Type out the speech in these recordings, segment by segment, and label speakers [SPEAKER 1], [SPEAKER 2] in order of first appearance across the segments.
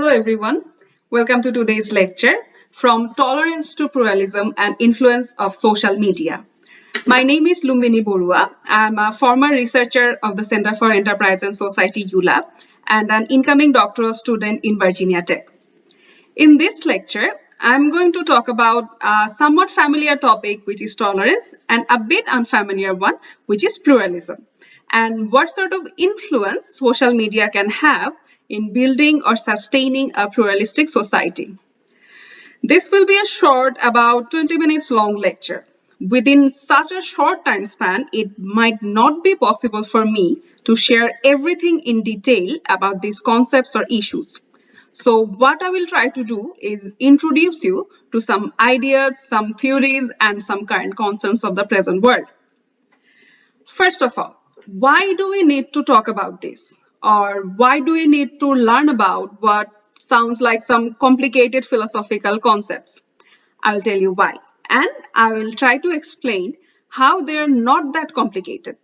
[SPEAKER 1] Hello everyone, welcome to today's lecture, From Tolerance to Pluralism and Influence of Social Media. My name is Lumbini Borua. I'm a former researcher of the Center for Enterprise and Society ULAB and an incoming doctoral student in Virginia Tech. In this lecture, I'm going to talk about a somewhat familiar topic, which is tolerance, and a bit unfamiliar one, which is pluralism, and what sort of influence social media can have in building or sustaining a pluralistic society. This will be a short, about 20 minutes long lecture. Within such a short time span, it might not be possible for me to share everything in detail about these concepts or issues. So what I will try to do is introduce you to some ideas, some theories, and some current concerns of the present world. First of all, why do we need to talk about this? Or why do we need to learn about what sounds like some complicated philosophical concepts? I'll tell you why. And I will try to explain how they're not that complicated.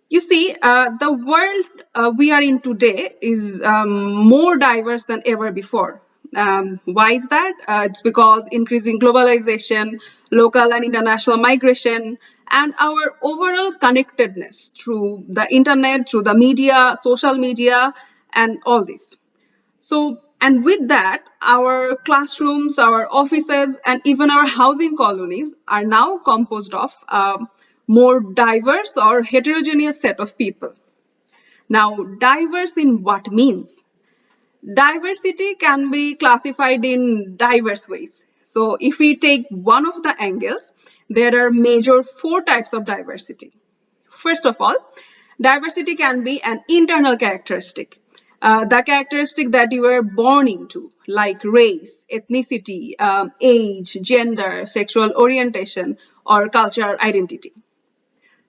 [SPEAKER 1] You see, the world we are in today is more diverse than ever before. Why is that? It's because increasing globalization, local and international migration, and our overall connectedness through the internet, through the media, social media, and all this. So, and with that, our classrooms, our offices, and even our housing colonies are now composed of more diverse or heterogeneous set of people. Now, diverse in what means? Diversity can be classified in diverse ways. So if we take one of the angles, there are major 4 types of diversity. First of all, diversity can be an internal characteristic. The characteristic that you were born into, like race, ethnicity, age, gender, sexual orientation, or cultural identity.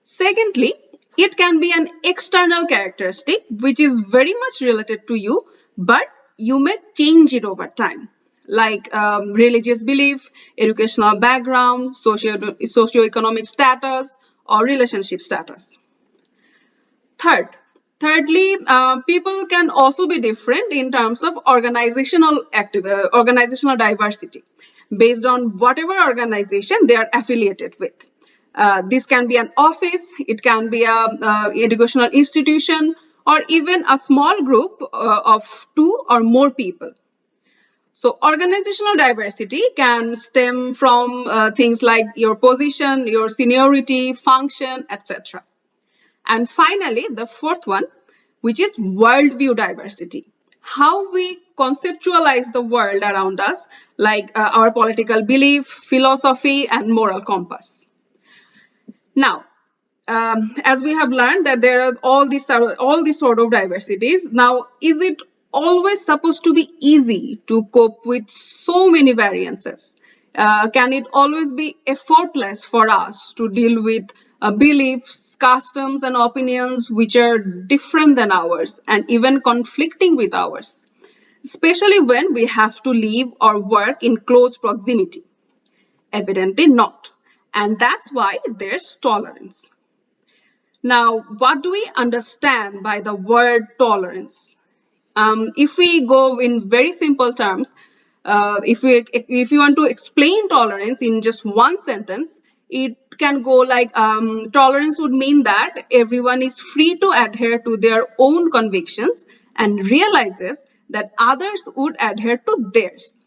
[SPEAKER 1] Secondly, it can be an external characteristic which is very much related to you, but you may change it over time, like religious belief, educational background, socioeconomic status, or relationship status. Thirdly, people can also be different in terms of organizational diversity based on whatever organization they are affiliated with. This can be an office, it can be an educational institution, or even a small group of 2 or more people. So organizational diversity can stem from things like your position, your seniority, function, etc. And finally, the 4th one, which is worldview diversity. How we conceptualize the world around us, like our political belief, philosophy, and moral compass. Now, as we have learned that there are all these sort of diversities. Now, is it always supposed to be easy to cope with so many variances? Can it always be effortless for us to deal with beliefs, customs, and opinions which are different than ours and even conflicting with ours, especially when we have to live or work in close proximity? Evidently not. And that's why there's tolerance. Now, what do we understand by the word tolerance? If we go in very simple terms, if you want to explain tolerance in just one sentence, it can go like tolerance would mean that everyone is free to adhere to their own convictions and realizes that others would adhere to theirs.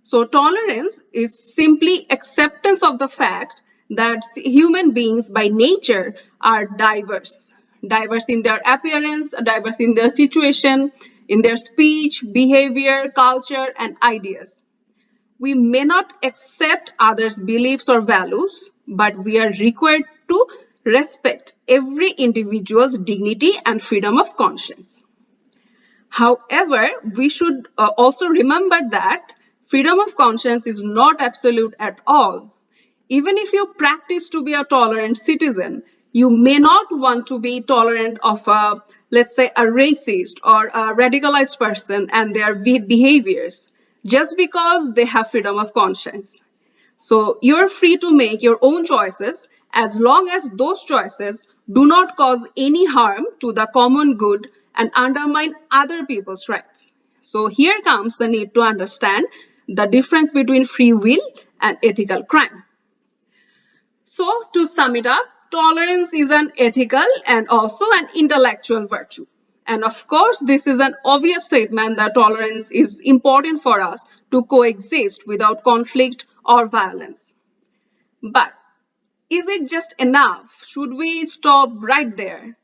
[SPEAKER 1] So tolerance is simply acceptance of the fact that human beings by nature are diverse in their appearance, diverse in their situation, in their speech, behavior, culture, and ideas. We may not accept others' beliefs or values, but we are required to respect every individual's dignity and freedom of conscience. However, we should also remember that freedom of conscience is not absolute at all. Even if you practice to be a tolerant citizen, you may not want to be tolerant of let's say, a racist or a radicalized person and their behaviors just because they have freedom of conscience. So you're free to make your own choices as long as those choices do not cause any harm to the common good and undermine other people's rights. So here comes the need to understand the difference between free will and ethical crime. So to sum it up, tolerance is an ethical and also an intellectual virtue. And of course, this is an obvious statement that tolerance is important for us to coexist without conflict or violence. But is it just enough? Should we stop right there?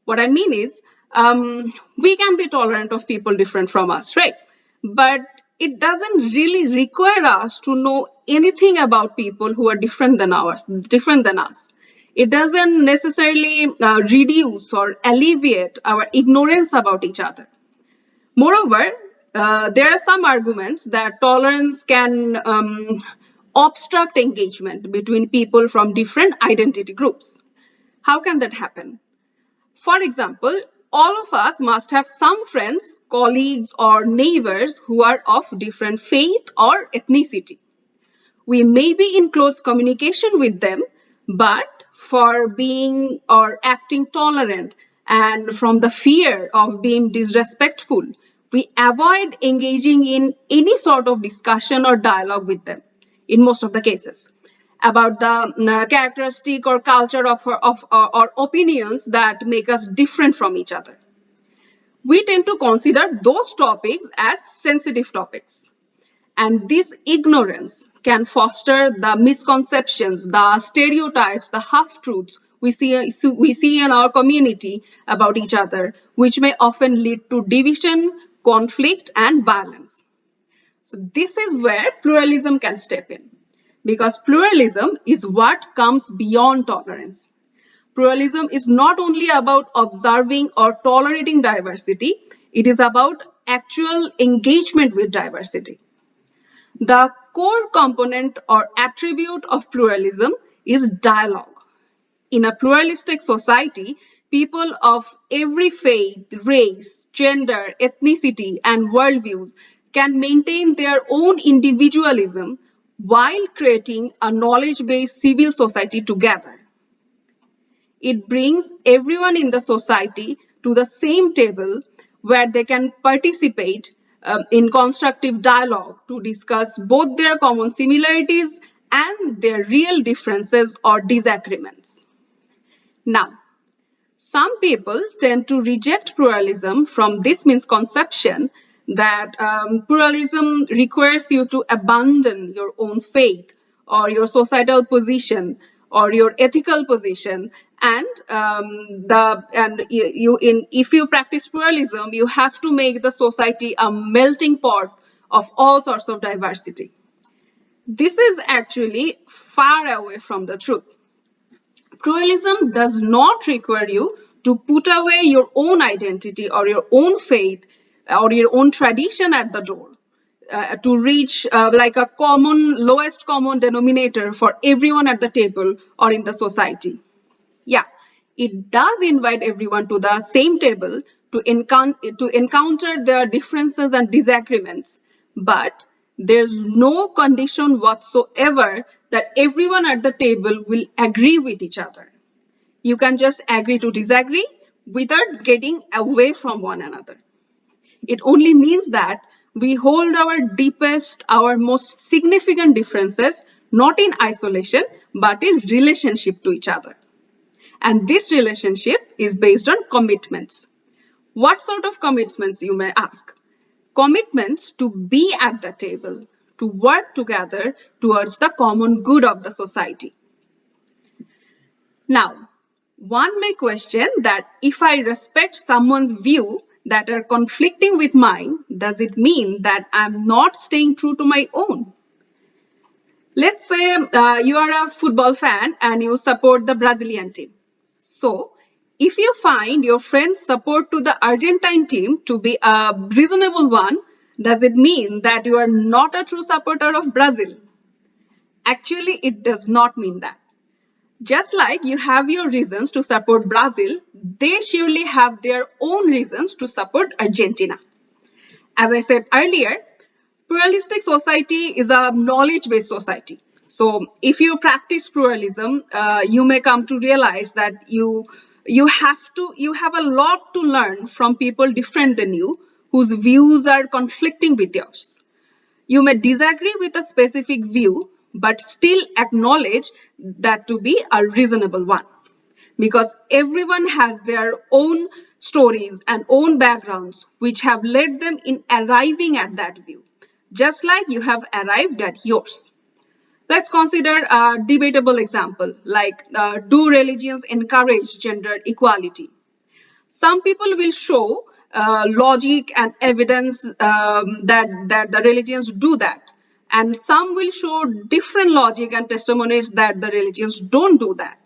[SPEAKER 1] What I mean is, we can be tolerant of people different from us, right? But it doesn't really require us to know anything about people who are different than us. It doesn't necessarily reduce or alleviate our ignorance about each other. Moreover, there are some arguments that tolerance can obstruct engagement between people from different identity groups. How can that happen? For example, all of us must have some friends, colleagues, or neighbors who are of different faith or ethnicity. We may be in close communication with them, but for being or acting tolerant and from the fear of being disrespectful, we avoid engaging in any sort of discussion or dialogue with them in most of the cases about the characteristic or culture of or opinions that make us different from each other. We tend to consider those topics as sensitive topics. And this ignorance can foster the misconceptions, the stereotypes, the half-truths we see in our community about each other, which may often lead to division, conflict, and violence. So this is where pluralism can step in, because pluralism is what comes beyond tolerance. Pluralism is not only about observing or tolerating diversity, it is about actual engagement with diversity. The core component or attribute of pluralism is dialogue. In a pluralistic society, people of every faith, race, gender, ethnicity, and worldviews can maintain their own individualism while creating a knowledge-based civil society together. It brings everyone in the society to the same table where they can participate in constructive dialogue to discuss both their common similarities and their real differences or disagreements. Now, some people tend to reject pluralism from this misconception that pluralism requires you to abandon your own faith or your societal position or your ethical position, and if you practice pluralism, you have to make the society a melting pot of all sorts of diversity. This is actually far away from the truth. Pluralism does not require you to put away your own identity or your own faith or your own tradition at the door to reach like a lowest common denominator for everyone at the table or in the society. Yeah, it does invite everyone to the same table to encounter their differences and disagreements, but there's no condition whatsoever that everyone at the table will agree with each other. You can just agree to disagree without getting away from one another. It only means that we hold our deepest, our most significant differences not in isolation, but in relationship to each other. And this relationship is based on commitments. What sort of commitments, you may ask? Commitments to be at the table, to work together towards the common good of the society. Now, one may question that if I respect someone's view that are conflicting with mine, does it mean that I'm not staying true to my own? Let's say you are a football fan and you support the Brazilian team. So, if you find your friend's support to the Argentine team to be a reasonable one, does it mean that you are not a true supporter of Brazil? Actually, it does not mean that. Just like you have your reasons to support Brazil, they surely have their own reasons to support Argentina. As I said earlier, pluralistic society is a knowledge-based society. So if you practice pluralism, you may come to realize that you have a lot to learn from people different than you whose views are conflicting with yours. You may disagree with a specific view, but still acknowledge that to be a reasonable one. Because everyone has their own stories and own backgrounds which have led them in arriving at that view, just like you have arrived at yours. Let's consider a debatable example like do religions encourage gender equality? Some people will show logic and evidence that the religions do that. And some will show different logic and testimonies that the religions don't do that.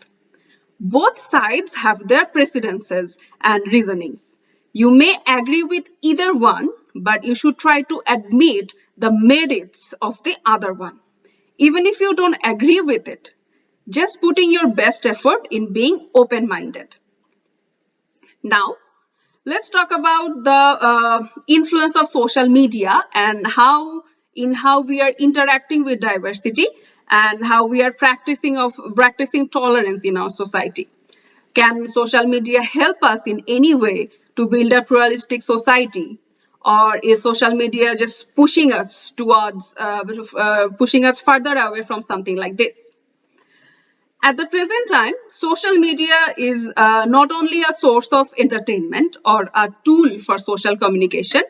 [SPEAKER 1] Both sides have their precedences and reasonings. You may agree with either one, but you should try to admit the merits of the other one. Even if you don't agree with it, just putting your best effort in being open-minded. Now, let's talk about the influence of social media and how we are interacting with diversity and how we are practicing tolerance in our society. Can social media help us in any way to build a pluralistic society, or is social media just pushing us towards pushing us further away from something like this? At the present time, social media is not only a source of entertainment or a tool for social communication.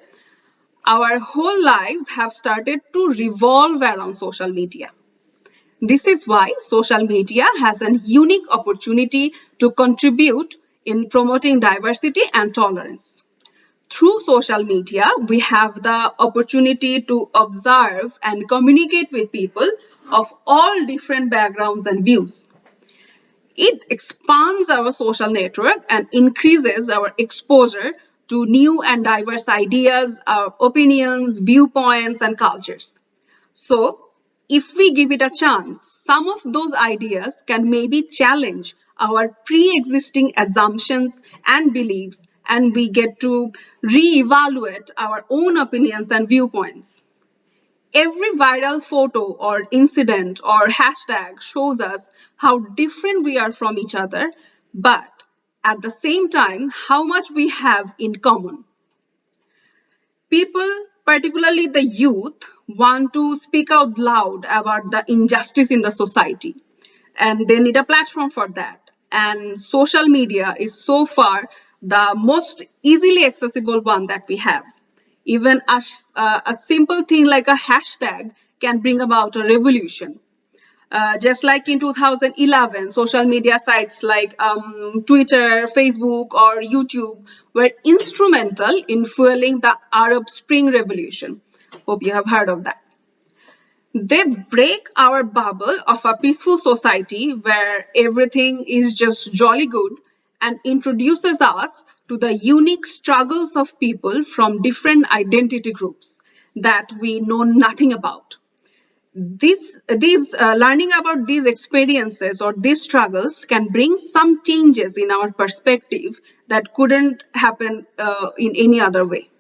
[SPEAKER 1] Our whole lives have started to revolve around social media. This is why social media has a unique opportunity to contribute in promoting diversity and tolerance. Through social media, we have the opportunity to observe and communicate with people of all different backgrounds and views. It expands our social network and increases our exposure to new and diverse ideas, opinions, viewpoints, and cultures. So, if we give it a chance, some of those ideas can maybe challenge our pre-existing assumptions and beliefs, and we get to re-evaluate our own opinions and viewpoints. Every viral photo or incident or hashtag shows us how different we are from each other, but at the same time, how much we have in common. People, particularly the youth, want to speak out loud about the injustice in the society, and they need a platform for that. And social media is so far the most easily accessible one that we have. Even a simple thing like a hashtag can bring about a revolution. Just like in 2011, social media sites like Twitter, Facebook, or YouTube were instrumental in fueling the Arab Spring Revolution. Hope you have heard of that. They break our bubble of a peaceful society where everything is just jolly good and introduces us to the unique struggles of people from different identity groups that we know nothing about. Learning about these experiences or these struggles can bring some changes in our perspective that couldn't happen in any other way.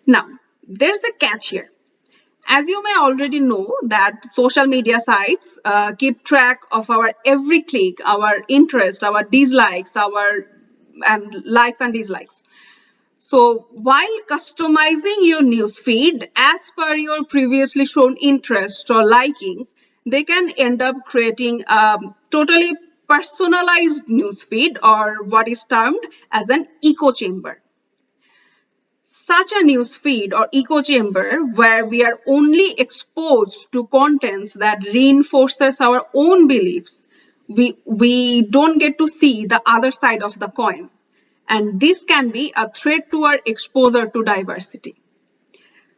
[SPEAKER 1] Now, there's a catch here. As you may already know that social media sites keep track of our every click, our interest, our dislikes, and likes and dislikes. So while customizing your newsfeed as per your previously shown interests or likings, they can end up creating a totally personalized newsfeed, or what is termed as an echo chamber. Such a newsfeed or echo chamber where we are only exposed to contents that reinforces our own beliefs, we don't get to see the other side of the coin. And this can be a threat to our exposure to diversity.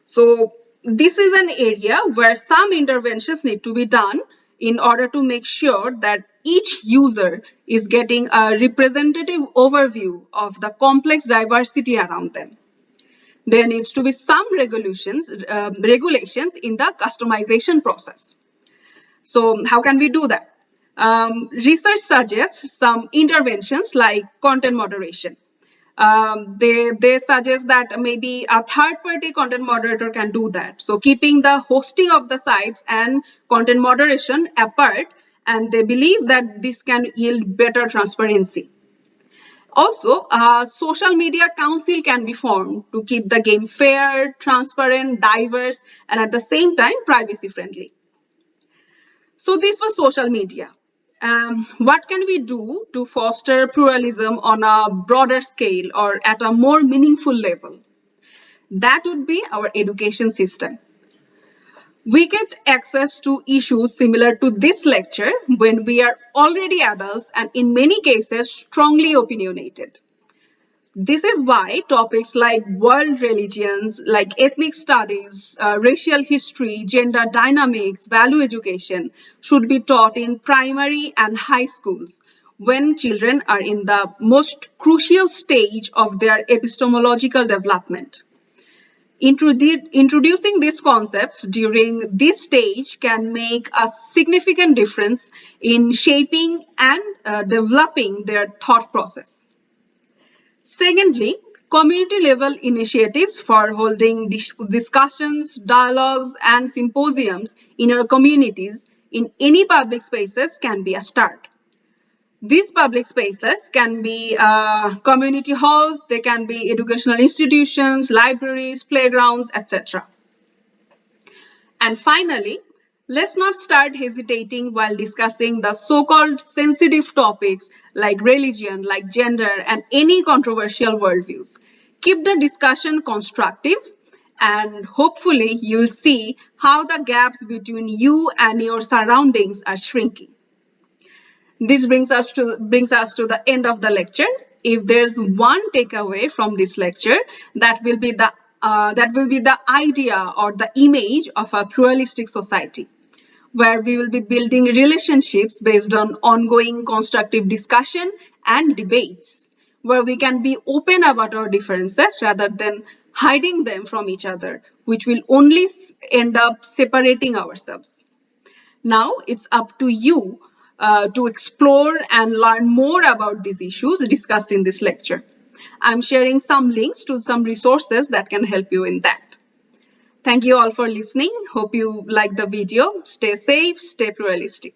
[SPEAKER 1] So this is an area where some interventions need to be done in order to make sure that each user is getting a representative overview of the complex diversity around them. There needs to be some regulations in the customization process. So how can we do that? Research suggests some interventions like content moderation. They suggest that maybe a third-party content moderator can do that. So keeping the hosting of the sites and content moderation apart, and they believe that this can yield better transparency. Also, a social media council can be formed to keep the game fair, transparent, diverse, and at the same time privacy friendly. So this was social media. What can we do to foster pluralism on a broader scale or at a more meaningful level? That would be our education system. We get access to issues similar to this lecture when we are already adults and in many cases strongly opinionated. This is why topics like world religions, like ethnic studies, racial history, gender dynamics, value education should be taught in primary and high schools when children are in the most crucial stage of their epistemological development. Introducing these concepts during this stage can make a significant difference in shaping and developing their thought process. Secondly, community level initiatives for holding discussions, dialogues, and symposiums in our communities in any public spaces can be a start. These public spaces can be community halls, they can be educational institutions, libraries, playgrounds, etc. And finally, let's not start hesitating while discussing the so-called sensitive topics like religion, like gender, and any controversial worldviews. Keep the discussion constructive, and hopefully you'll see how the gaps between you and your surroundings are shrinking. This brings us to the end of the lecture. If there's one takeaway from this lecture, that will be the idea or the image of a pluralistic society, where we will be building relationships based on ongoing constructive discussion and debates, where we can be open about our differences rather than hiding them from each other, which will only end up separating ourselves. Now it's up to you to explore and learn more about these issues discussed in this lecture. I'm sharing some links to some resources that can help you in that. Thank you all for listening. Hope you like the video. Stay safe, stay pluralistic.